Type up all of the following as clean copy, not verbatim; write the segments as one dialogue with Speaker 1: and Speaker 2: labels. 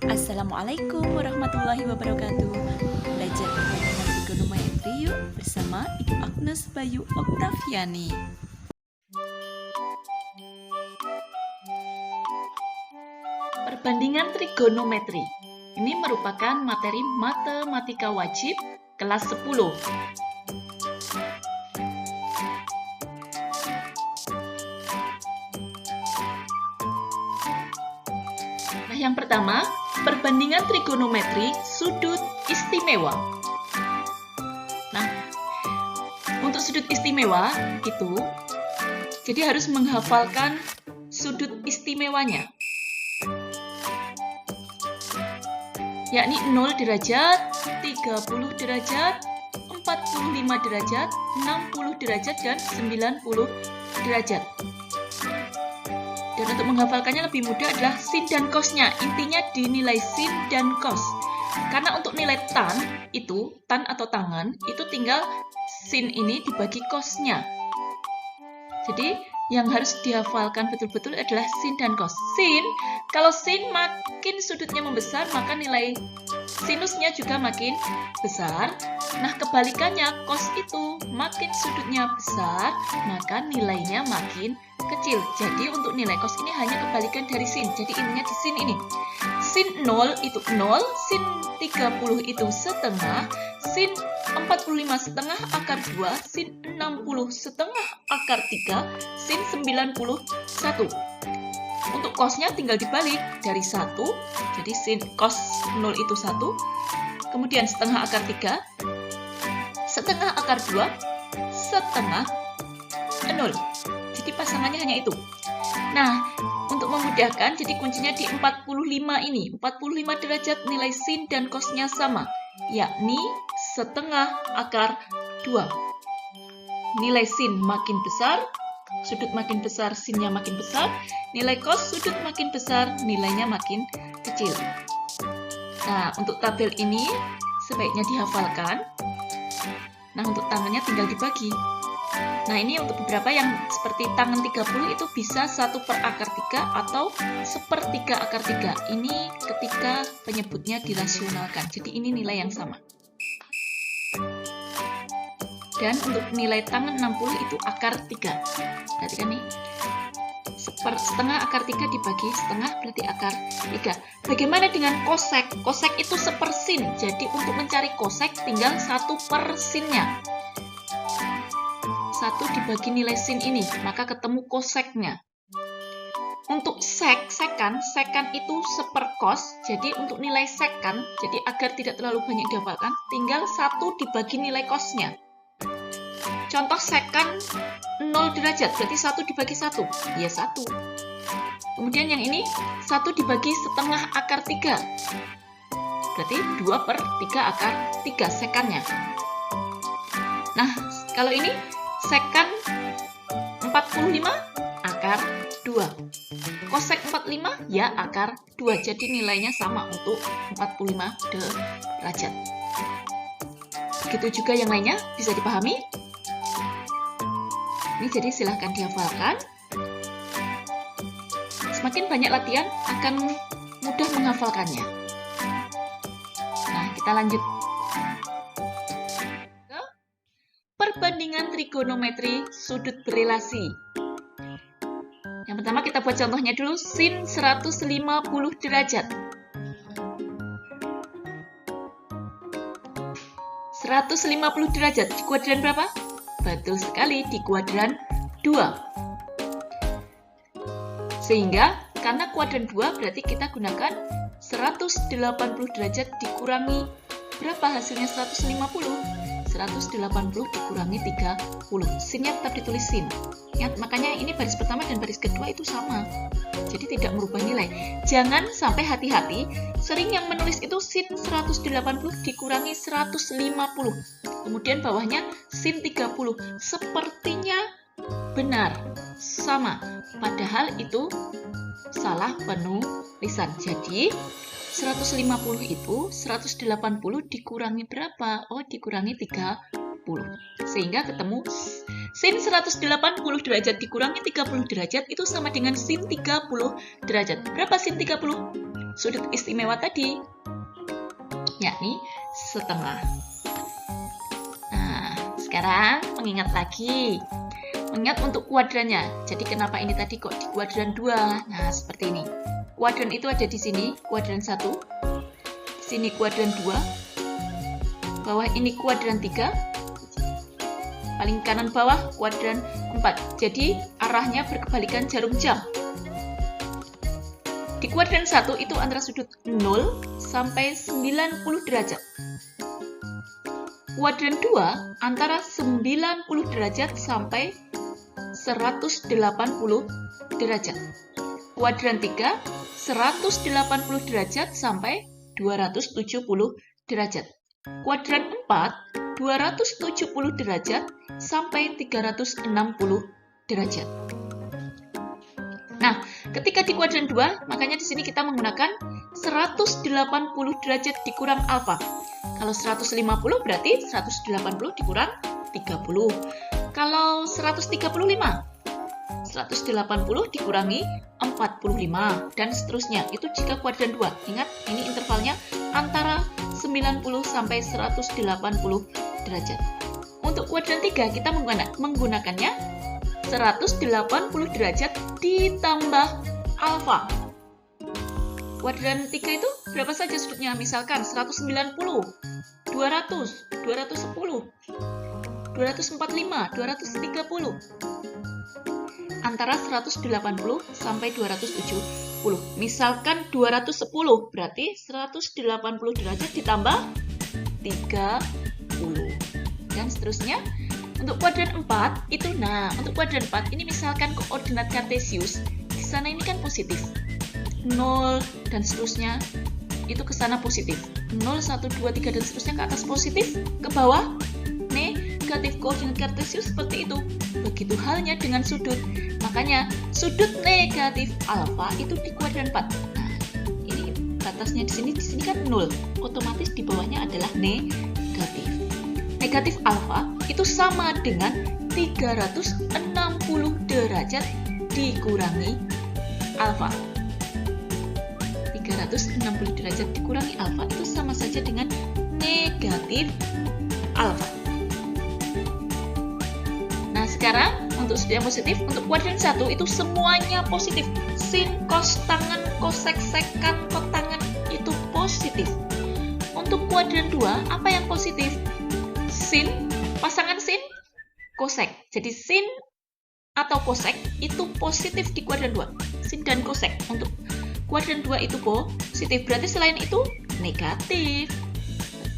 Speaker 1: Assalamualaikum warahmatullahi wabarakatuh. Belajar perbandingan trigonometri yuk bersama Ibu Agnes Bayu Oktaviani. Perbandingan trigonometri ini merupakan materi matematika wajib kelas 10. Nah, yang pertama, perbandingan trigonometri sudut istimewa. Nah, untuk sudut istimewa itu, jadi harus menghafalkan sudut istimewanya, yakni 0 derajat, 30 derajat, 45 derajat, 60 derajat, dan 90 derajat. Dan untuk menghafalkannya lebih mudah adalah sin dan cosnya. Intinya dinilai sin dan cos. Karena untuk nilai tan atau tangan, itu tinggal sin ini dibagi cosnya. Jadi yang harus dihafalkan betul-betul adalah sin dan cos. Sin, kalau sin makin sudutnya membesar, maka nilai sinusnya juga makin besar. Nah, kebalikannya, cos itu makin sudutnya besar, maka nilainya makin kecil. Jadi untuk nilai cos ini hanya kebalikan dari sin. Jadi intinya di sin ini. Sin 0 itu 0, sin 30 itu setengah, sin 45 setengah akar 2, sin 60 setengah akar 3, sin 91. Untuk cosnya tinggal dibalik dari 1, jadi sin cos 0 itu 1, kemudian setengah akar 3, setengah akar 2, setengah 0. Jadi pasangannya hanya itu. Nah, untuk memudahkan, jadi kuncinya di 45 ini. 45 derajat nilai sin dan cosnya sama, yakni setengah akar 2. Nilai sin makin besar, sudut makin besar, sinnya makin besar. Nilai cos sudut makin besar, nilainya makin kecil. Nah, untuk tabel ini sebaiknya dihafalkan. Nah, untuk tangannya tinggal dibagi. Nah, ini untuk beberapa yang seperti tangan 30 itu bisa 1 per akar 3 atau 1/3 akar 3. Ini ketika penyebutnya dirasionalkan. Jadi ini nilai yang sama. Dan untuk nilai tangan 60 itu akar 3. Perhatikan nih. Setengah akar 3 dibagi setengah berarti akar 3. Bagaimana dengan kosek? Kosek itu sepersin. Jadi untuk mencari kosek tinggal 1 per sinnya. 1 dibagi nilai sin ini, maka ketemu koseknya. Untuk sekan itu 1 cos, jadi untuk nilai sekan, jadi agar tidak terlalu banyak dihafalkan, tinggal 1 dibagi nilai cosnya. Contoh sekan 0 derajat, berarti 1 dibagi 1, ya 1. Kemudian yang ini, 1 dibagi setengah akar 3, berarti 2 per 3 akar 3 sekannya. Nah, kalau ini, sekan 45 akar 2. Kosek 45 ya akar 2. Jadi nilainya sama untuk 45 derajat. Begitu juga yang lainnya, bisa dipahami? Ini jadi silahkan dihafalkan. Semakin banyak latihan akan mudah menghafalkannya. Nah, kita lanjut. Perbandingan trigonometri sudut berelasi. Yang pertama kita buat contohnya dulu, sin 150 derajat. 150 derajat di kuadran berapa? Betul sekali, di kuadran 2. Sehingga karena kuadran 2 berarti kita gunakan 180 derajat dikurangi berapa hasilnya 150? 180 dikurangi 30. Sinnya tetap ditulis sin. Ingat, makanya ini baris pertama dan baris kedua itu sama. Jadi tidak merubah nilai. Jangan sampai hati-hati, sering yang menulis itu sin 180 dikurangi 150. Kemudian bawahnya sin 30. Sepertinya benar, sama. Padahal itu salah penulisan. Jadi 150 itu 180 dikurangi berapa? Oh, dikurangi 30. Sehingga ketemu sin 180 derajat dikurangi 30 derajat itu sama dengan sin 30 derajat. Berapa sin 30? sudut istimewa tadi, yakni setengah. Nah, sekarang mengingat lagi. Mengingat untuk kuadrannya. Jadi kenapa ini tadi kok di kuadran 2? Nah, seperti ini. Kuadran itu ada di sini, kuadran 1. Di sini kuadran 2. Bawah ini kuadran 3. Paling kanan bawah kuadran 4. Jadi arahnya berkebalikan jarum jam. Di kuadran 1 itu antara sudut 0 sampai 90 derajat. Kuadran 2 antara 90 derajat sampai 180 derajat. Kuadran 3 180 derajat sampai 270 derajat. Kuadran 4 270 derajat sampai 360 derajat. Nah, ketika di kuadran 2, makanya di sini kita menggunakan 180 derajat dikurang alfa. Kalau 150 berarti 180 dikurang 30. Kalau 135, 180 dikurangi 45, dan seterusnya. Itu jika kuadran 2. Ingat, ini intervalnya antara 90 sampai 180 derajat. Untuk kuadran 3, kita menggunakannya 180 derajat ditambah alfa. Kuadran 3 itu berapa saja sudutnya? Misalkan 190, 200, 210, 245, 230. Antara 180 sampai 270. Misalkan 210, berarti 180 derajat ditambah 30. Dan seterusnya. Untuk kuadran 4, itu untuk kuadran 4, ini misalkan koordinat kartesius, di sana ini kan positif. 0 dan seterusnya, itu ke sana positif. 0, 1, 2, 3 dan seterusnya ke atas positif, ke bawah negatif. Koordinat kartesius seperti itu. Begitu halnya dengan sudut. Makanya sudut negatif alfa itu di kuadran 4. Nah, ini batasnya di sini kan 0. Otomatis di bawahnya adalah negatif. Negatif alfa itu sama dengan 360 derajat dikurangi alfa. 360 derajat dikurangi alfa itu sama saja dengan negatif alfa. Nah, sekarang untuk sudut yang positif, untuk kuadran 1 itu semuanya positif. Sin, cos, tangan, cosec, sekan, kotangan itu positif. Untuk kuadran 2, apa yang positif? Sin, pasangan sin, cosec. Jadi sin atau cosec itu positif di kuadran 2. Sin dan cosec untuk kuadran 2 itu positif. Berarti selain itu negatif.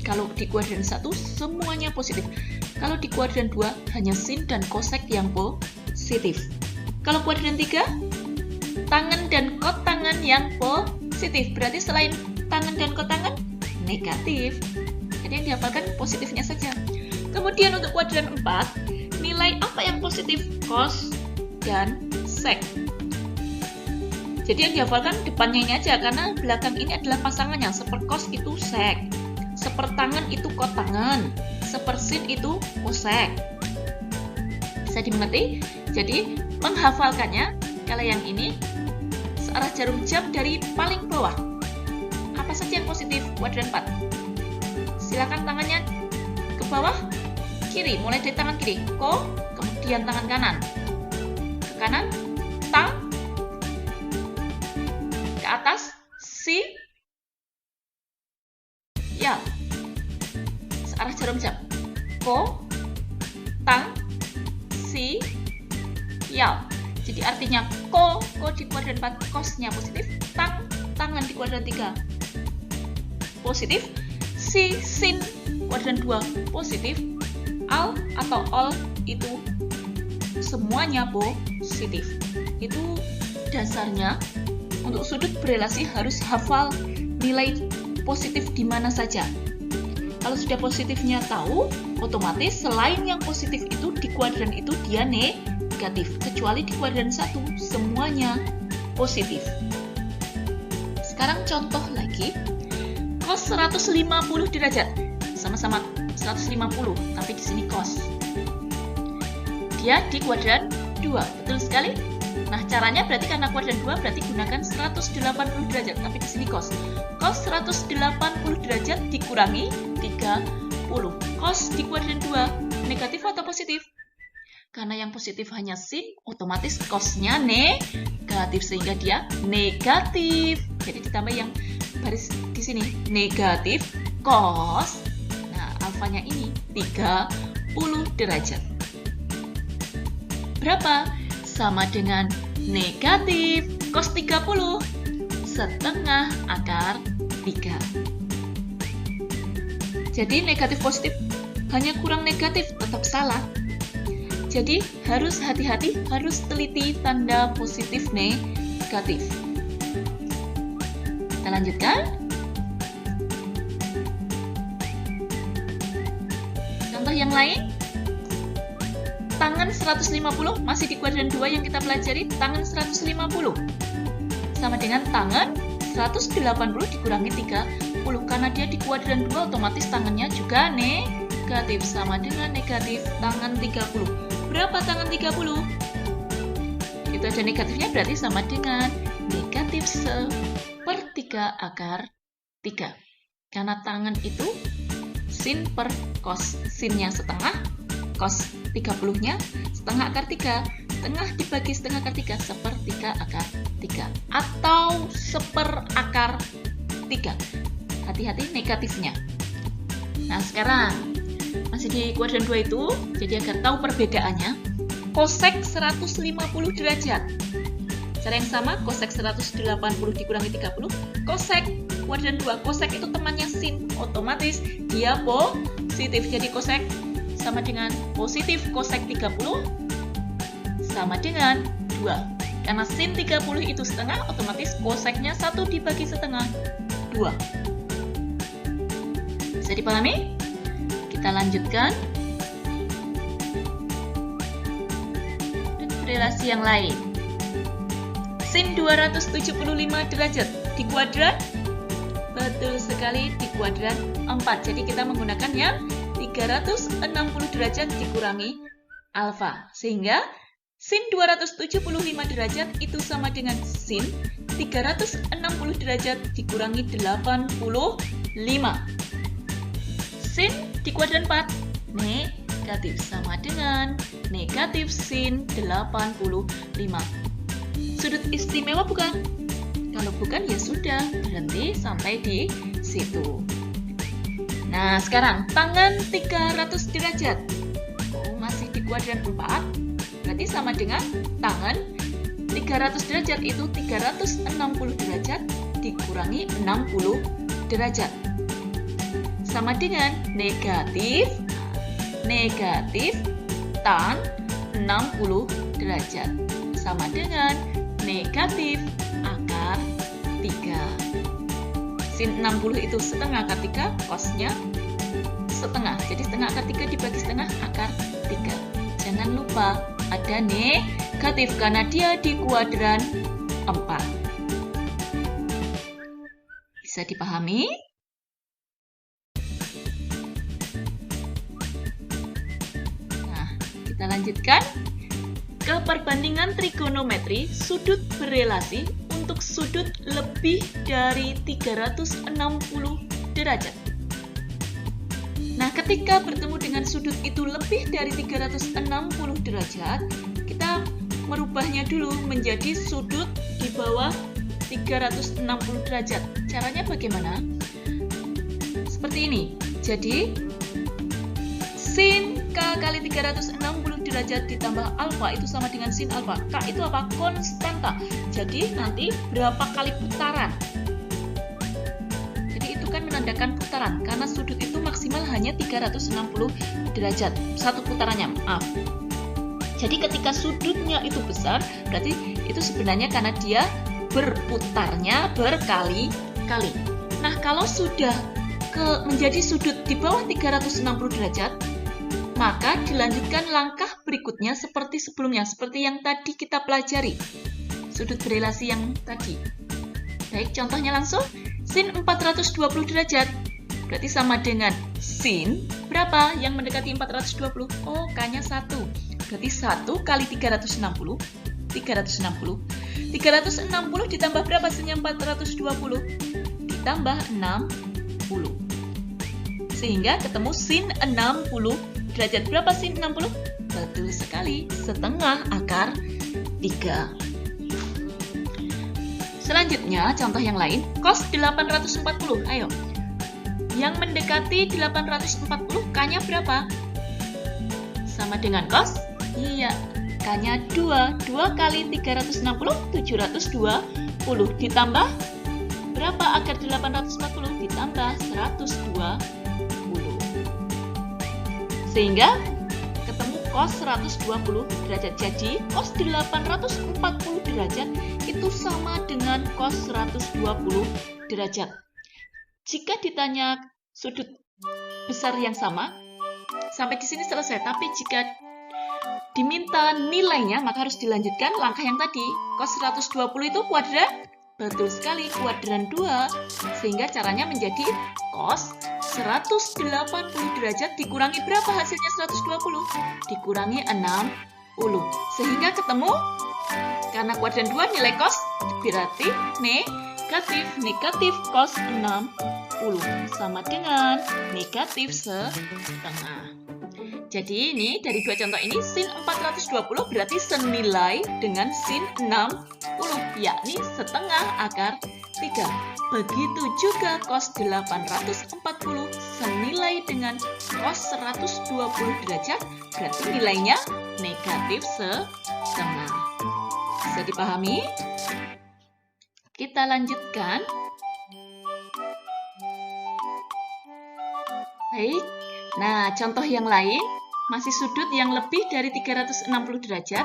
Speaker 1: Kalau di kuadran 1 semuanya positif. Kalau di kuadran 2 hanya sin dan cosec yang positif. Kalau kuadran 3 tangan dan kotangan yang positif. Berarti selain tangan dan kotangan negatif. Jadi yang dihafalkan positifnya saja. Kemudian untuk kuadran 4, nilai apa yang positif? Cos dan sec. Jadi yang dihafalkan depannya ini aja, karena belakang ini adalah pasangannya. Sepercos itu sec, sepertangan itu kotangan, sepersin itu cosec. Bisa dimengerti? Jadi menghafalkannya, kalau yang ini searah jarum jam dari paling bawah. Apa saja yang positif? Kuadran 4. Silakan tangannya ke bawah, kiri, mulai dari tangan kiri, kemudian tangan kanan, ke kanan, tang, ke atas, si, ya, searah jarum jam, tang, si, ya. Jadi artinya ko di kuadran 4 cosnya positif, tangan di kuadran 3 positif, si, sin kuadran 2 positif, al atau all itu semuanya positif. Itu dasarnya. Untuk sudut berelasi harus hafal nilai positif di mana saja. Kalau sudah positifnya tahu, otomatis selain yang positif itu di kuadran itu dia negatif. Kecuali di kuadran 1 semuanya positif. Sekarang contoh lagi. Cos 150 derajat. Sama-sama 150, tapi di sini cos. Dia di kuadran 2, betul sekali. Nah, caranya berarti karena kuadran 2 berarti gunakan 180 derajat. Tapi di sini cos. Cos 180 derajat dikurangi 30. Cos di kuadran 2 negatif atau positif? Karena yang positif hanya sin, otomatis cosnya negatif sehingga dia negatif. Jadi ditambah yang baris di sini negatif cos. Nah, alfanya ini 30 derajat. Berapa? Sama dengan negatif cos 30 setengah akar 3. Jadi negatif positif hanya kurang negatif, tetap salah. Jadi harus hati-hati, harus teliti tanda positif negatif. Kita lanjutkan. Contoh yang lain. Tangan 150 masih di kuadran 2 yang kita pelajari, tangan 150 sama dengan tangan 180 dikurangi 30 karena dia di kuadran 2 otomatis tangannya juga negatif sama dengan negatif tangan 30. Berapa tangan 30? Itu ada negatifnya berarti sama dengan negatif 1/3 akar 3 karena tangan itu sin per cos, sinnya setengah, cos 30-nya setengah akar 3, setengah dibagi setengah akar 3, 1/3 akar 3 atau 1/4 akar 3. Hati-hati negatifnya. Nah, sekarang masih di kuadran 2 itu, jadi agar tahu perbedaannya, kosek 150 derajat. Cara yang sama, kosek 180 dikurangi 30, kosek kuadran 2, kosek itu temannya sin, otomatis dia positif. Jadi kosek sama dengan positif kosek 30 sama dengan 2. Karena sin 30 itu setengah, otomatis koseknya 1 dibagi setengah 2. Bisa dipahami? Kita lanjutkan. Relasi yang lain. Sin 275 derajat di kuadran. Betul sekali, di kuadran 4. Jadi kita menggunakan yang 360 derajat dikurangi alfa. Sehingga sin 275 derajat itu sama dengan sin 360 derajat dikurangi 85. Sin di kuadran 4 negatif sama dengan negatif sin 85. Sudut istimewa bukan? Kalau bukan ya sudah, berhenti sampai di situ. Nah, sekarang tangan 300 derajat. Oh, masih di kuadran 4. Berarti sama dengan tangan 300 derajat itu 360 derajat dikurangi 60 derajat. Sama dengan negatif tan 60 derajat. Sama dengan negatif akar 3. Sin 60 itu setengah akar 3, cosnya setengah. Jadi setengah akar 3 dibagi setengah akar 3. Jangan lupa ada negatif karena dia di kuadran 4. Bisa dipahami? Nah, kita lanjutkan ke perbandingan trigonometri sudut berelasi untuk sudut lebih dari 360 derajat. Nah, ketika bertemu dengan sudut itu lebih dari 360 derajat, kita merubahnya dulu menjadi sudut di bawah 360 derajat. Caranya bagaimana? Seperti ini. Jadi, sin K kali 360 derajat ditambah alfa itu sama dengan sin alfa. K itu apa? Konstanta. Jadi nanti berapa kali putaran? Jadi itu kan menandakan putaran. Karena sudut itu maksimal hanya 360 derajat. Satu putarannya, maaf. Jadi ketika sudutnya itu besar, berarti itu sebenarnya karena dia berputarnya berkali-kali. Nah, kalau sudah menjadi sudut di bawah 360 derajat, maka dilanjutkan langkah berikutnya seperti sebelumnya, seperti yang tadi kita pelajari. Sudut berelasi yang tadi. Baik, contohnya langsung. Sin 420 derajat. Berarti sama dengan sin berapa yang mendekati 420? Oh, K-nya 1. Berarti 1 kali 360 360. 360 ditambah berapa hasilnya? 420. Ditambah 60. Sehingga ketemu sin 60 derajat. Berapa sin 60? Betul sekali, setengah akar 3. Selanjutnya, contoh yang lain, cos 840. Ayo. Yang mendekati 840, K-nya berapa? Sama dengan cos? Iya, K-nya 2. 2 kali 360, 720. Ditambah berapa akar 840? Ditambah 120. Sehingga ketemu cos 120 derajat. Jadi, cos 840 derajat itu sama dengan cos 120 derajat. Jika ditanya sudut besar yang sama, sampai di sini selesai. Tapi jika diminta nilainya, maka harus dilanjutkan langkah yang tadi. Cos 120 itu kuadran? Betul sekali, kuadran 2. Sehingga caranya menjadi cos 180 derajat dikurangi berapa hasilnya 120? Dikurangi 60. Sehingga ketemu, karena kuadran 2 nilai cos berarti negatif. Negatif cos 60 sama dengan negatif setengah. Jadi ini dari dua contoh ini, sin 420 berarti senilai dengan sin 60, yakni setengah akar 3. Begitu juga cos 840 senilai dengan cos 120 derajat, berarti nilainya negatif setengah. Bisa dipahami? Kita lanjutkan. Baik, nah contoh yang lain, masih sudut yang lebih dari 360 derajat.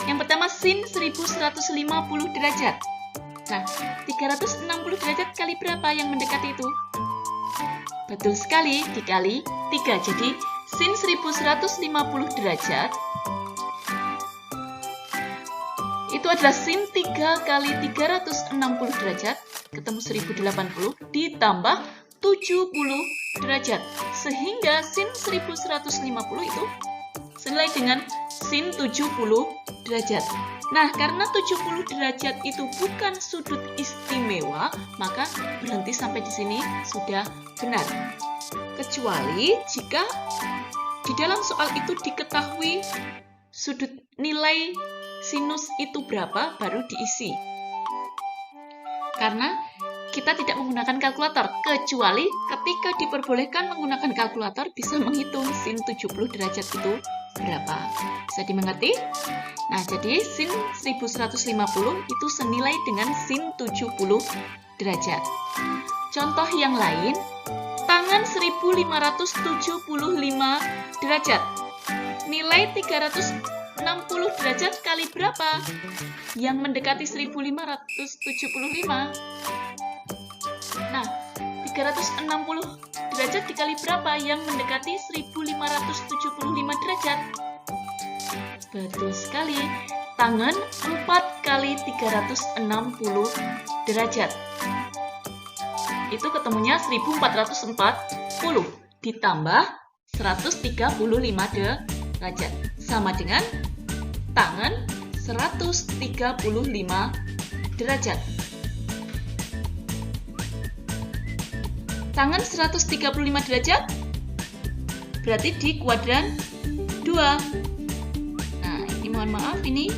Speaker 1: Yang pertama sin 1150 derajat. Nah, 360 derajat kali berapa yang mendekati itu? Betul sekali, dikali 3. Jadi, sin 1150 derajat itu adalah sin 3 kali 360 derajat, ketemu 1080, ditambah 70 derajat. Sehingga sin 1150 itu senilai dengan sin 70 derajat. Nah, karena 70 derajat itu bukan sudut istimewa, maka berhenti sampai di sini sudah benar. Kecuali jika di dalam soal itu diketahui sudut nilai sinus itu berapa, baru diisi. Karena kita tidak menggunakan kalkulator, kecuali ketika diperbolehkan menggunakan kalkulator bisa menghitung sin 70 derajat itu berapa. Bisa dimengerti? Nah, jadi sin 1150 itu senilai dengan sin 70 derajat. Contoh yang lain, tangan 1575 derajat. Nilai 360 derajat kali berapa? Yang mendekati 1575. Nah, 360 derajat dikali berapa yang mendekati 1575 derajat? Betul sekali, tangan 4 kali 360 derajat. Itu ketemunya 1440 ditambah 135 derajat. Sama dengan tangan 135 derajat. Tangan 135 derajat berarti di kuadran 2. Nah, ini mohon maaf, ini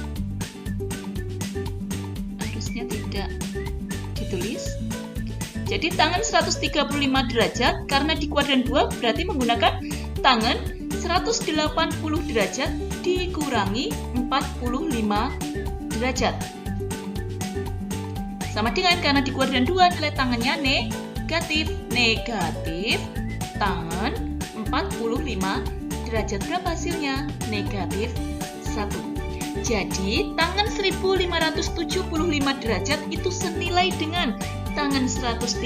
Speaker 1: harusnya tidak ditulis. Jadi tangan 135 derajat karena di kuadran 2 berarti menggunakan tangan 180 derajat dikurangi 45 derajat. Sama dengan karena di kuadran 2 nilai tangannya negatif tangan 45 derajat. Berapa hasilnya? Negatif 1. Jadi tangan 1575 derajat itu senilai dengan tangan 135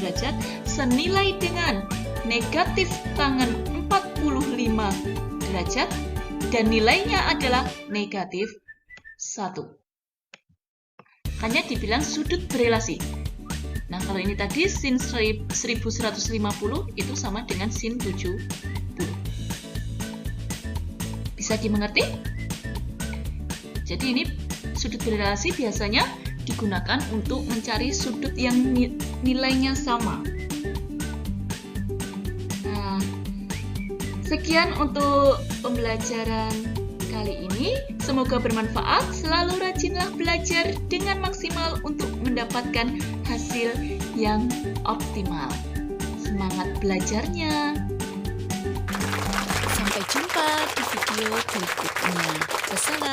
Speaker 1: derajat senilai dengan negatif tangan 45 derajat dan nilainya adalah negatif 1. Hanya dibilang sudut berelasi. Nah, kalau ini tadi sin 1150 itu sama dengan sin 70. Bisa dimengerti? Jadi ini sudut berelasi biasanya digunakan untuk mencari sudut yang nilainya sama. Nah, sekian untuk pembelajaran kali ini. Semoga bermanfaat. Selalu rajinlah belajar dengan maksimal untuk mendapatkan hasil yang optimal. Semangat belajarnya.
Speaker 2: Sampai jumpa di video berikutnya. Wassalam.